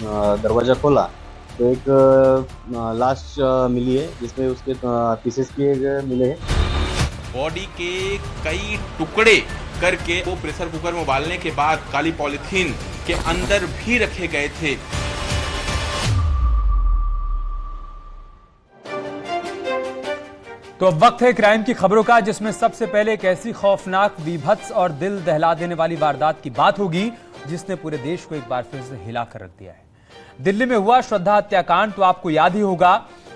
दरवाज़ा खोला तो एक लाश मिली है जिसमें उसके पीसेस किए गए मिले हैं। बॉडी के कई टुकड़े करके वो प्रेशर कुकर में उबालने के बाद काली पॉलीथीन के अंदर भी रखे गए थे। तो अब वक्त है क्राइम की खबरों का, जिसमें सबसे पहले एक ऐसी खौफनाक, बीभत्स और दिल दहला देने वाली वारदात की बात होगी जिसने पूरे देश को एक बार फिर से हिला कर रख दिया है। दिल्ली में हुआ श्रद्धा हत्याकांड तो आपको याद ही होगा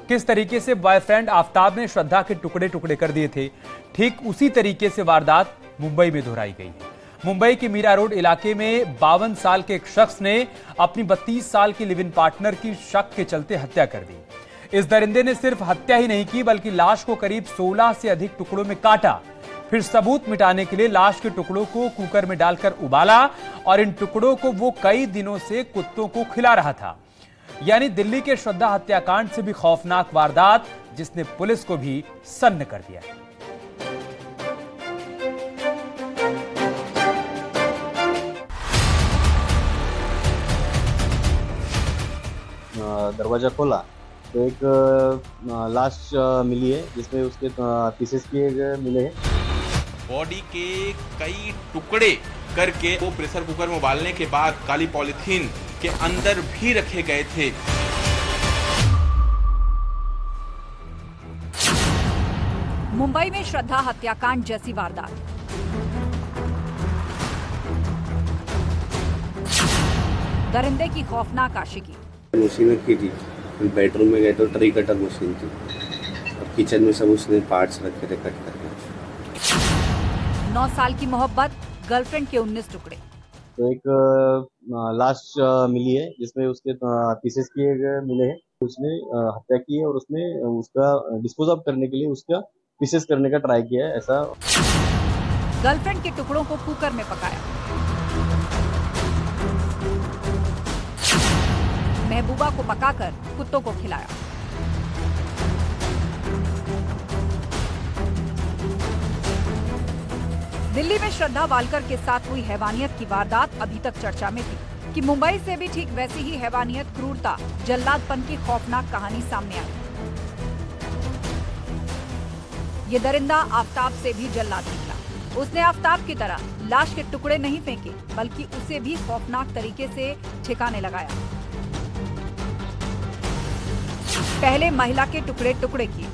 किस तरीके से बॉयफ्रेंड आफताब ने श्रद्धा के टुकड़े टुकड़े कर दिए थे। ठीक उसी तरीके से वारदात मुंबई में दोहराई गई है। मुंबई के मीरा रोड इलाके में 52 साल के एक शख्स ने अपनी 32 साल की लिव इन पार्टनर की शक के चलते हत्या कर दी। इस दरिंदे ने सिर्फ हत्या ही नहीं की बल्कि लाश को करीब 16 से अधिक टुकड़ों में काटा। फिर सबूत मिटाने के लिए लाश के टुकड़ों को कुकर में डालकर उबाला और इन टुकड़ों को वो कई दिनों से कुत्तों को खिला रहा था। यानी दिल्ली के श्रद्धा हत्याकांड से भी खौफनाक वारदात जिसने पुलिस को भी सन्न कर दिया है। दरवाज़ा खोला तो एक लाश मिली है जिसमें उसके पीसेस किए गए मिले हैं। बॉडी के कई टुकड़े करके वो प्रेशर कुकर में उबालने के बाद काली पॉलीथीन के अंदर भी रखे गए थे। मुंबई में श्रद्धा हत्याकांड जैसी वारदात। दरिंदे की खौफनाक आशिकी। मशीन रखी थी, बेडरूम में गए तो ट्री कटर मशीन थी और किचन में सब उसने पार्ट्स रखे थे कट करके। 9 साल की मोहब्बत, गर्लफ्रेंड के 19 टुकड़े। तो एक लाश मिली है जिसमें उसके पीसेस किए गए मिले हैं। उसने हत्या की है और उसने उसका डिस्पोज ऑफ करने के लिए उसका पीसेस करने का ट्राई किया है। ऐसा गर्लफ्रेंड के टुकड़ों को कुकर में पकाया। महबूबा को पकाकर कुत्तों को खिलाया। दिल्ली में श्रद्धा वालकर के साथ हुई हैवानियत की वारदात अभी तक चर्चा में थी कि मुंबई से भी ठीक वैसी ही हैवानियत, क्रूरता, जल्लादपन की खौफनाक कहानी सामने आई। ये दरिंदा आफताब से भी जल्लाद निकला। उसने आफताब की तरह लाश के टुकड़े नहीं फेंके बल्कि उसे भी खौफनाक तरीके से ठिकाने लगाया। पहले महिला के टुकड़े टुकड़े किए,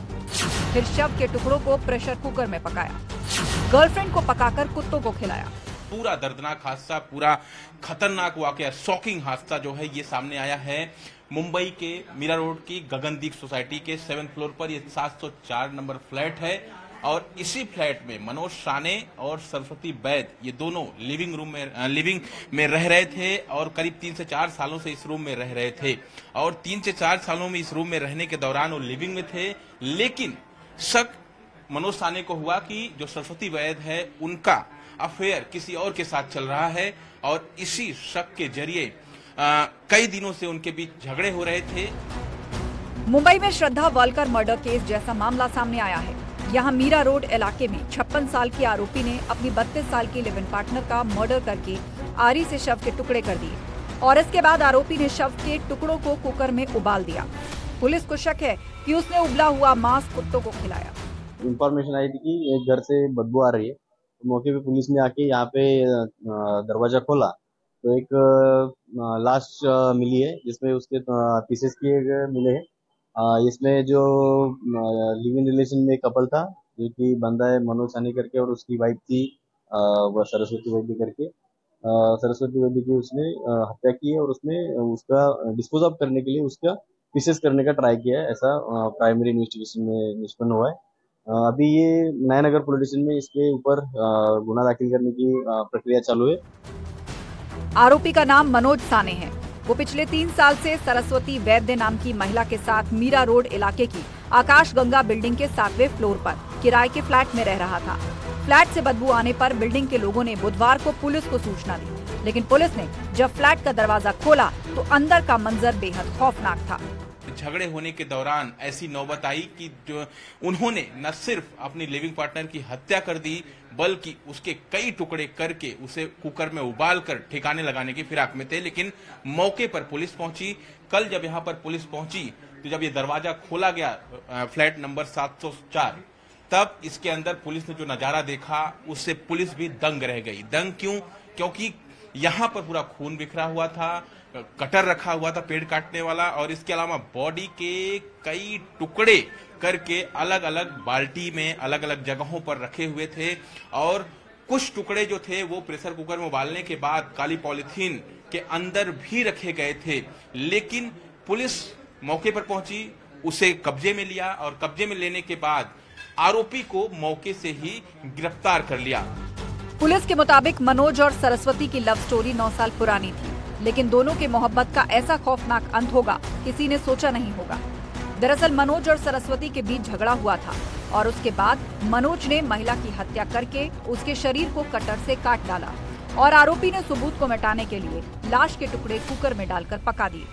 फिर शव के टुकड़ों को प्रेशर कुकर में पकाया, गर्लफ्रेंड को पकाकर कुत्तों को खिलाया। पूरा दर्दनाक हादसा, पूरा खतरनाक वाकया, शॉकिंग हादसा जो है ये सामने आया है मुंबई के मीरा रोड की गगनदीप सोसाइटी के 7th फ्लोर पर। ये 704 नंबर फ्लैट है और इसी फ्लैट में मनोज साने और सरस्वती वैद ये दोनों लिविंग में रह रहे थे और करीब 3 से 4 सालों से इस रूम में रह रहे थे। और 3 से 4 सालों में इस रूम में रहने के दौरान वो लिविंग में थे, लेकिन शक मनोज साने को हुआ कि जो सरस्वती वैद है उनका अफेयर किसी और के साथ चल रहा है और इसी शक के जरिए कई दिनों से उनके बीच झगड़े हो रहे थे। मुंबई में श्रद्धा वालकर मर्डर केस जैसा मामला सामने आया है। यहाँ मीरा रोड इलाके में 56 साल के आरोपी ने अपनी 32 साल की लिव इन पार्टनर का मर्डर करके आरी से शव के टुकड़े कर दिए और इसके बाद आरोपी ने शव के टुकड़ों को कुकर में उबाल दिया। पुलिस को शक है कि उसने उबला हुआ मांस कुत्तों को खिलाया। इंफॉर्मेशन आई थी कि एक घर से बदबू आ रही है, तो मौके पे पुलिस ने आके यहाँ पे दरवाजा खोला तो एक लाश मिली है जिसमें उसके पीसेस किए गए मिले हैं। इसमें जो लिव इन रिलेशन में कपल था जो कि बंदा है मनोज सानी करके और उसकी वाइफ थी वह सरस्वती वैद्य करके। सरस्वती वैद्य की उसने हत्या की है और उसने उसका डिस्पोज ऑफ करने के लिए उसका पीसेस करने का ट्राई किया है। ऐसा प्राइमरी इन्वेस्टिगेशन में निष्पन्न हुआ है। अभी ये नयानगर पुलिस स्टेशन में इसके ऊपर गुना दाखिल करने की प्रक्रिया चालू है। आरोपी का नाम मनोज साने है। वो पिछले 3 साल से सरस्वती वैद्य नाम की महिला के साथ मीरा रोड इलाके की आकाश गंगा बिल्डिंग के 7वें फ्लोर पर किराए के फ्लैट में रह रहा था। फ्लैट से बदबू आने पर बिल्डिंग के लोगों ने बुधवार को पुलिस को सूचना दी, लेकिन पुलिस ने जब फ्लैट का दरवाजा खोला तो अंदर का मंजर बेहद खौफनाक था। झगड़े होने के दौरान ऐसी नौबत आई कि जो उन्होंने न सिर्फ अपनी लिविंग पार्टनर की हत्या कर दी बल्कि उसके कई टुकड़े करके उसे कुकर में उबाल कर ठिकाने लगाने की फिराक में थे। लेकिन मौके पर पुलिस पहुंची। कल जब यहां पर पुलिस पहुंची तो जब ये दरवाजा खोला गया फ्लैट नंबर 704, तब इसके अंदर पुलिस ने जो नजारा देखा उससे पुलिस भी दंग रह गई। दंग क्यों? क्योंकि यहां पर पूरा खून बिखरा हुआ था, कटर रखा हुआ था पेड़ काटने वाला, और इसके अलावा बॉडी के कई टुकड़े करके अलग अलग बाल्टी में अलग अलग जगहों पर रखे हुए थे, और कुछ टुकड़े जो थे वो प्रेशर कुकर में उबालने के बाद काली पॉलिथीन के अंदर भी रखे गए थे। लेकिन पुलिस मौके पर पहुंची, उसे कब्जे में लिया और कब्जे में लेने के बाद आरोपी को मौके से ही गिरफ्तार कर लिया। पुलिस के मुताबिक मनोज और सरस्वती की लव स्टोरी 9 साल पुरानी थी, लेकिन दोनों के मोहब्बत का ऐसा खौफनाक अंत होगा किसी ने सोचा नहीं होगा। दरअसल मनोज और सरस्वती के बीच झगड़ा हुआ था और उसके बाद मनोज ने महिला की हत्या करके उसके शरीर को कटर से काट डाला और आरोपी ने सबूत को मिटाने के लिए लाश के टुकड़े कुकर में डालकर पका दिए।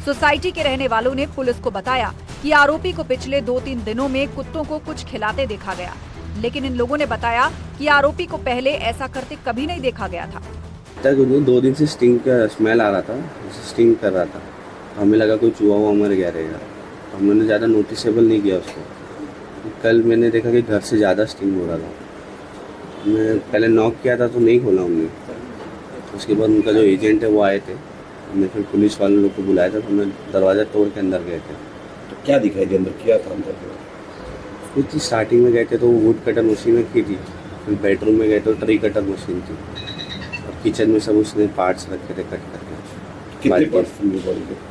सोसाइटी के रहने वालों ने पुलिस को बताया कि आरोपी को पिछले 2-3 दिनों में कुत्तों को कुछ खिलाते देखा गया, लेकिन इन लोगों ने बताया कि आरोपी को पहले ऐसा करते कभी नहीं देखा गया था। 2 दिन से स्टिंग का स्मेल आ रहा था, स्टिंग कर रहा था। हमें लगा कोई चूहा हुआ मर गया रहेगा, हमने ज़्यादा नोटिसेबल नहीं किया उसको। कल मैंने देखा कि घर से ज़्यादा स्टिंग हो रहा था। मैं पहले नॉक किया था तो नहीं खोला हमने, उसके बाद उनका जो एजेंट है वो आए थे, हमने फिर पुलिस वाले लोग को बुलाया था तो हमें दरवाज़ा तोड़ के अंदर गए थे। तो क्या दिखाई दे अंदर, क्या था अंदर? कुछ स्टार्टिंग में गए थे तो वुड कटर मशीन रखी थी, फिर बेडरूम में गए तो ट्री कटर मशीन थी, और किचन में सब उसने पार्ट्स रखे थे कट करके। कितने पार्ट्स?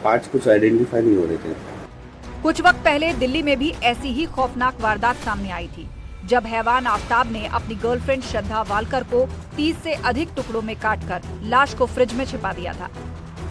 पार्ट्स कुछ आइडेंटिफाई नहीं हो रहे थे। कुछ वक्त पहले दिल्ली में भी ऐसी ही खौफनाक वारदात सामने आई थी, जब हैवान आफ्ताब ने अपनी गर्लफ्रेंड श्रद्धा वालकर को 30 से अधिक टुकड़ों में काटकर लाश को फ्रिज में छिपा दिया था।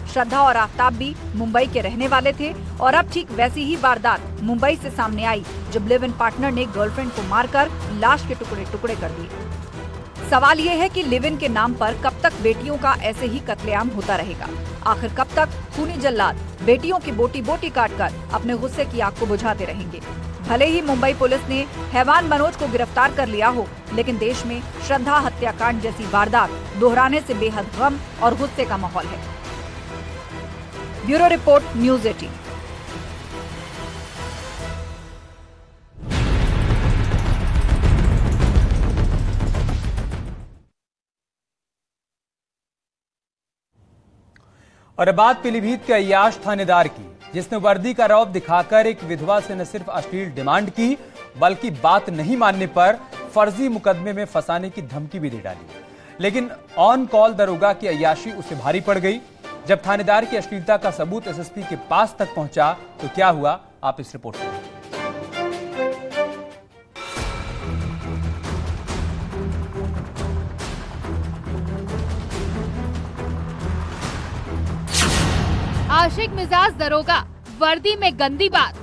श्रद्धा और आफ्ताब भी मुंबई के रहने वाले थे और अब ठीक वैसी ही वारदात मुंबई से सामने आई, जब लिव इन पार्टनर ने गर्लफ्रेंड को मारकर लाश के टुकड़े टुकड़े कर दिए। सवाल ये है कि लिव इन के नाम पर कब तक बेटियों का ऐसे ही कत्लेआम होता रहेगा? आखिर कब तक खूनी जल्लाद बेटियों की बोटी बोटी काटकर अपने गुस्से की आग को बुझाते रहेंगे? भले ही मुंबई पुलिस ने हैवान मनोज को गिरफ्तार कर लिया हो, लेकिन देश में श्रद्धा हत्याकांड जैसी वारदात दोहराने से बेहद गम और गुस्से का माहौल है। Bureau report, news 18। और अब बात पीलीभीत के अय्याश थानेदार की, जिसने वर्दी का रौब दिखाकर एक विधवा से न सिर्फ अश्लील डिमांड की, बल्कि बात नहीं मानने पर फर्जी मुकदमे में फंसाने की धमकी भी दे डाली। लेकिन ऑन कॉल दरोगा की अय्याशी उसे भारी पड़ गई। जब थानेदार की अश्लीलता का सबूत एसएसपी के पास तक पहुंचा तो क्या हुआ, आप इस रिपोर्ट में। आशिक मिजाज दरोगा, वर्दी में गंदी बात,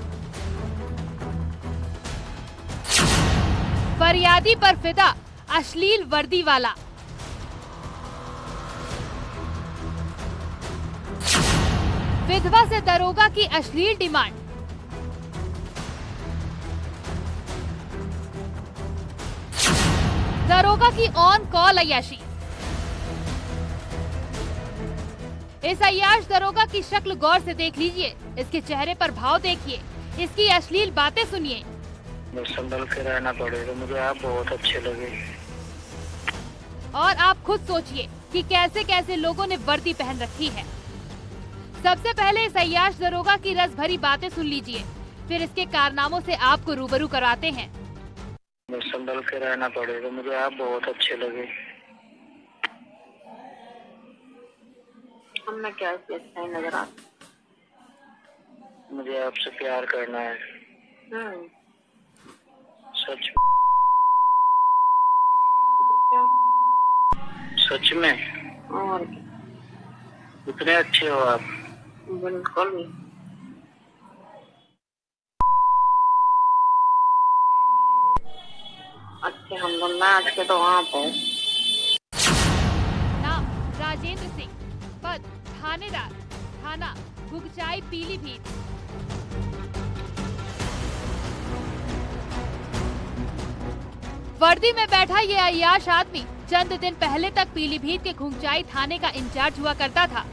फरियादी पर फिदा अश्लील वर्दी वाला। विधवा से दरोगा की अश्लील डिमांड। दरोगा की ऑन कॉल अय्याशी। इस अय्याश दरोगा की शक्ल गौर से देख लीजिए, इसके चेहरे पर भाव देखिए, इसकी अश्लील बातें सुनिए। संभल के रहना पड़ेगा, मुझे आप बहुत अच्छे लगे। और आप खुद सोचिए कि कैसे कैसे लोगों ने वर्दी पहन रखी है। सबसे पहले इस अय्याश दरोगा की रस भरी बातें सुन लीजिए, फिर इसके कारनामों से आपको रूबरू कराते हैं। संभल के रहना पड़ेगा, मुझे आप बहुत अच्छे लगे। हमने क्या सही नजर आता, मुझे आपसे प्यार करना है। सच सच में? और इतने अच्छे हो आप। बिल्कुल। अच्छे हम लोग ना आज के तो वहाँ पे। नाम राजेंद्र सिंह, पद थानेदार, थाना गुगचाई, पीलीभीत। वर्दी में बैठा ये अय्याश आदमी चंद दिन पहले तक पीलीभीत के खुंगचाई थाने का इंचार्ज हुआ करता था।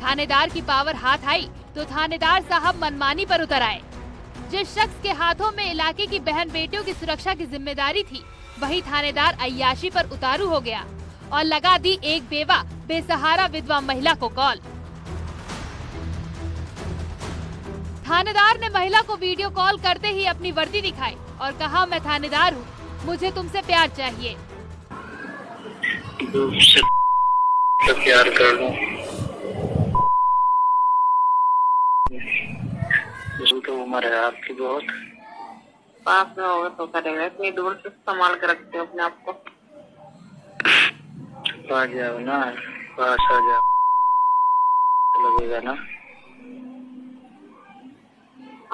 थानेदार की पावर हाथ आई तो थानेदार साहब मनमानी पर उतर आए। जिस शख्स के हाथों में इलाके की बहन बेटियों की सुरक्षा की जिम्मेदारी थी, वही थानेदार अय्याशी पर उतारू हो गया और लगा दी एक बेवा बेसहारा विधवा महिला को कॉल। थानेदार ने महिला को वीडियो कॉल करते ही अपनी वर्दी दिखाई और कहा, मैं थानेदार हूँ, मुझे तुमसे प्यार चाहिए। तो प्यार कर लूं। तो उम्र है आपकी बहुत, पास में होगा तो करेगा, इतनी दूर से संभाल कर रखते हो अपने आप को। आ जाओ ना, पास आ जाओ, लगेगा ना।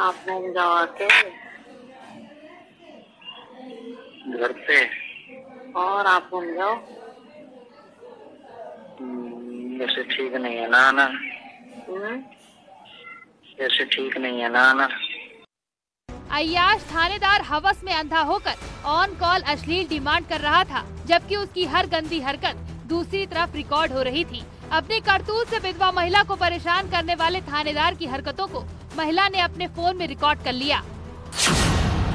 आप नहीं जाओ आके घर पे, और आप घूम जाओ। ऐसे ठीक नहीं है ना आना, ऐसे ठीक नहीं है ना आना। अय्याश थानेदार हवस में अंधा होकर ऑन कॉल अश्लील डिमांड कर रहा था, जबकि उसकी हर गंदी हरकत दूसरी तरफ रिकॉर्ड हो रही थी। अपनी करतूत से विधवा महिला को परेशान करने वाले थानेदार की हरकतों को महिला ने अपने फोन में रिकॉर्ड कर लिया।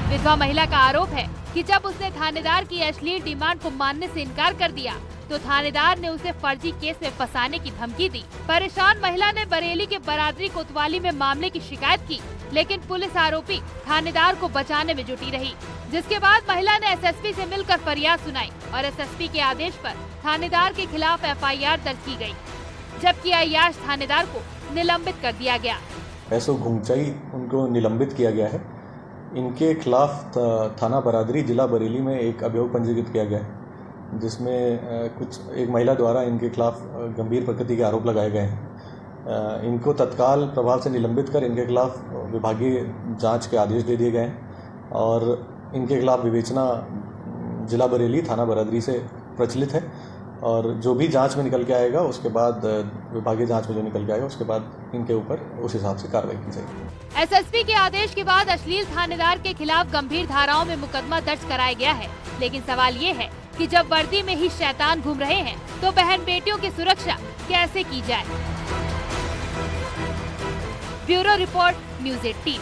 विधवा महिला का आरोप है कि जब उसने थानेदार की अश्लील डिमांड को मानने से इनकार कर दिया तो थानेदार ने उसे फर्जी केस में फंसाने की धमकी दी। परेशान महिला ने बरेली के बरादरी कोतवाली में मामले की शिकायत की, लेकिन पुलिस आरोपी थानेदार को बचाने में जुटी रही, जिसके बाद महिला ने एसएसपी से मिलकर फरियाद सुनाई और एसएसपी के आदेश पर थानेदार के खिलाफ एफआईआर दर्ज की गई, जबकि अय्याश थानेदार को निलंबित कर दिया गया। एसओ घुंगचाई उनको निलंबित किया गया है। इनके खिलाफ थाना बरादरी जिला बरेली में एक अभियोग पंजीकृत किया गया है, जिसमें एक महिला द्वारा इनके खिलाफ गंभीर प्रकृति के आरोप लगाए गए हैं। इनको तत्काल प्रभाव से निलंबित कर इनके खिलाफ विभागीय जांच के आदेश दे दिए गए हैं और इनके खिलाफ विवेचना जिला बरेली थाना बरादरी से प्रचलित है और जो भी जांच में निकल के आएगा उसके बाद विभागीय जांच में जो निकल के आएगा उसके बाद इनके ऊपर उस हिसाब से कार्रवाई की जाएगी। एसएसपी के आदेश के बाद अश्लील थानेदार के खिलाफ गंभीर धाराओं में मुकदमा दर्ज कराया गया है, लेकिन सवाल ये है कि जब वर्दी में ही शैतान घूम रहे हैं तो बहन बेटियों की सुरक्षा कैसे की जाए। Bureau report, news 18।